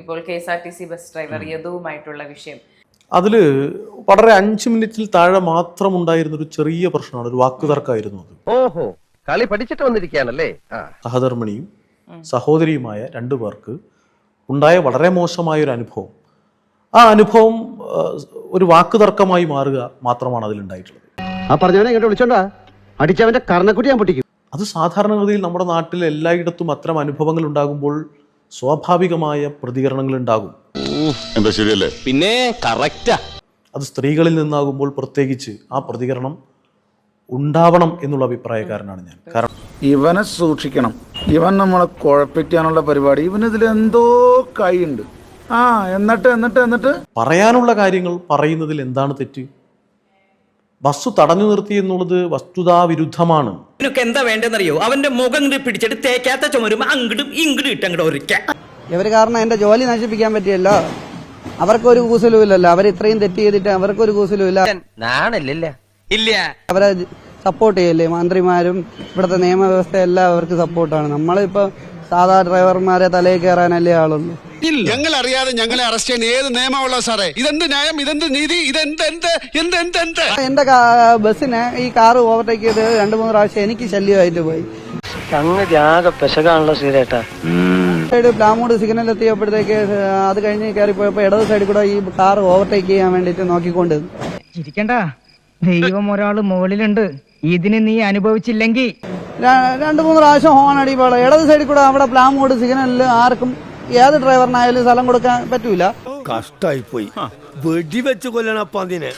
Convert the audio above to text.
ഇപ്പോൾ KSRTC bus driver യദുവുമായിട്ടുള്ള വിഷയം, അതിൽ വളരെ 5 മിനിറ്റിൽ താഴെ മാത്രം ഉണ്ടായിരുന്ന ഒരു ചെറിയ പ്രശ്നമാണ്, ഒരു വാക്കുതർക്കമായിരുന്നു അത്. ഓഹോ, കളി പഠിച്ചിട്ട് വന്നിരിക്കുകയാണല്ലേ. സഹധർമ്മിണിയും സഹോദരിയുമായ 2 പേർക്ക് ഉണ്ടായ വളരെ മോശമായ ഒരു അനുഭവം, ആ അനുഭവം ഒരു വാക്കുതർക്കമായി മാറുക മാത്രമാണ് അതിലുണ്ടായിട്ടുള്ളത്. ആ പറഞ്ഞവനെ ഇങ്ങോട്ട് വിളിച്ചോണ്ടാ അടിച്ചവന്റെ കർണക്കുട്ടി ഞാൻ പൊട്ടിക്കും. അത് സാധാരണഗതിയിൽ നമ്മുടെ നാട്ടിൽ എല്ലായിടത്തും അത്തരം അനുഭവങ്ങൾ ഉണ്ടാകുമ്പോൾ സ്വാഭാവികമായ പ്രതികരണങ്ങൾ ഉണ്ടാകും. എന്താ ശരിയല്ലേ? പിന്നെ കറക്റ്റാ. അത് സ്ത്രീകളിൽ നിന്നാകുമ്പോൾ പ്രത്യേകിച്ച് ആ പ്രതികരണം ഉണ്ടാവണം എന്നുള്ള അഭിപ്രായക്കാരനാണ് ഞാൻ. കാരണം ഇവനെ സൂക്ഷിക്കണം, ഇവൻ നമ്മളെ കുഴപ്പിക്കാനുള്ള പരിപാടി, ഇവനിതിൽ എന്തോ കൈയുണ്ട്. എന്നിട്ട് പറയാനുള്ള കാര്യങ്ങൾ പറയുന്നതിൽ എന്താണ് തെറ്റ്? ബസ് തടഞ്ഞു നിർത്തി എന്നുള്ളത് വസ്തുതാ വിരുദ്ധമാണ്. എന്താ വേണ്ടെന്നറിയോ? അവന്റെ മുഖം പിടിച്ചിട്ട് തേക്കാത്ത ചുമരുമ്പോ അങ്ങോട്ടും ഇങ്ങോട്ടും ഇട്ടങ്ങോട്ട് ഒരിക്കൽ. ഇവർ കാരണം എന്റെ ജോലി നശിപ്പിക്കാൻ പറ്റിയല്ലോ. അവർക്കൊരു കൂസലും ഇല്ലല്ലോ. അവർ ഇത്രയും തെറ്റ് ചെയ്തിട്ട് അവർക്കൊരു കൂസലും ഇല്ല. ഇല്ല, അവരെ സപ്പോർട്ട് ചെയ്യല്ലേ മന്ത്രിമാരും, ഇവിടുത്തെ നിയമവ്യവസ്ഥ എല്ലാം അവർക്ക് സപ്പോർട്ടാണ്. നമ്മളിപ്പോ സാധാ ഡ്രൈവർമാരെ തലയിൽ കയറാനല്ലേ ആളുള്ളൂ. ഞങ്ങൾ അറിയാതെ ഞങ്ങളെ അറസ്റ്റ് ചെയ്യാൻ ഏത് നിയമമുള്ള സാറേ? ഇതെന്ത് ന്യായം, ഇതെന്ത് നീതി, ഇതെന്ത് എന്റെ ബസ്സിനെ ഈ കാറ് ഓവർടേക്ക് ചെയ്ത് 2-3 പ്രാവശ്യം എനിക്ക് ശല്യമായിട്ട് പോയി. പ്ലാമൂട് സിഗ്നൽ എത്തിയപ്പോഴത്തേക്ക് അത് കഴിഞ്ഞ് കയറിപ്പോയപ്പോ ഇടത് സൈഡിൽ കൂടെ ഈ കാർ ഓവർടേക്ക് ചെയ്യാൻ വേണ്ടിട്ട് നോക്കിക്കൊണ്ട് ചിരിക്കണ്ട, ദൈവം ഒരാള് മുകളിലുണ്ട്. ഇതിന് നീ അനുഭവിച്ചില്ലെങ്കിൽ 2-3 പ്രാവശ്യം ഹോൺ അടിപ്പോൾ ഇടത് സൈഡിൽ കൂടെ അവിടെ പ്ലാമൂട് സിഗ്നലിൽ ആർക്കും ഏത് ഡ്രൈവറിനായാലും സ്ഥലം കൊടുക്കാൻ പറ്റൂല. കഷ്ടായി പോയി, വെടിവെച്ച് കൊല്ലണപ്പ അതിനെ.